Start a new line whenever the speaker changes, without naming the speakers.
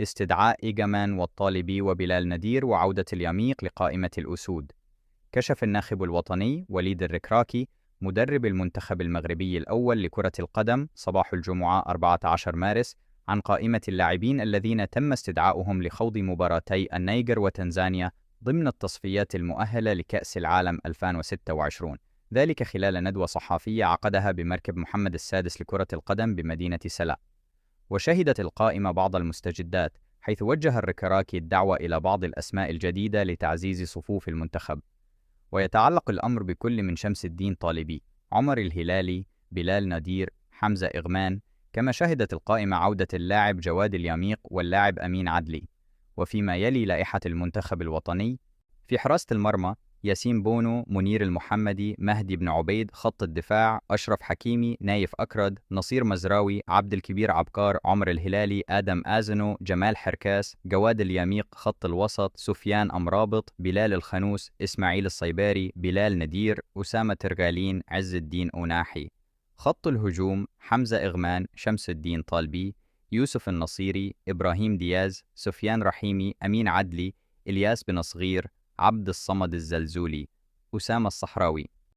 استدعاء إيجامان والطالبي وبلال ندير وعودة اليميق لقائمة الأسود. كشف الناخب الوطني وليد الركراكي مدرب المنتخب المغربي الأول لكرة القدم صباح الجمعة 14 مارس عن قائمة اللاعبين الذين تم استدعاؤهم لخوض مباراتي النيجر وتنزانيا ضمن التصفيات المؤهلة لكأس العالم 2026، ذلك خلال ندوة صحفية عقدها بمركب محمد السادس لكرة القدم بمدينة سلا. وشهدت القائمة بعض المستجدات، حيث وجه الركراكي الدعوة إلى بعض الأسماء الجديدة لتعزيز صفوف المنتخب. ويتعلق الأمر بكل من شمس الدين طالبي، عمر الهلالي، بلال ندير، حمزة إغمان، كما شهدت القائمة عودة اللاعب جواد اليميق واللاعب أمين عدلي. وفيما يلي لائحة المنتخب الوطني، في حراسة المرمى ياسين بونو، منير المحمدي، مهدي بن عبيد. خط الدفاع أشرف حكيمي، نايف أكرد، نصير مزراوي، عبد الكبير عبقار، عمر الهلالي، آدم آزنو، جمال حركاس. جواد اليميق. خط الوسط سفيان أمرابط، بلال الخنوس، إسماعيل الصيباري، بلال ندير، أسامة ترغالين، عز الدين أوناحي. خط الهجوم حمزة إغمان، شمس الدين طالبي، يوسف النصيري، إبراهيم دياز، سفيان رحيمي، أمين عدلي، إلياس بن صغير، عبد الصمد الزلزولي، أسامة الصحراوي.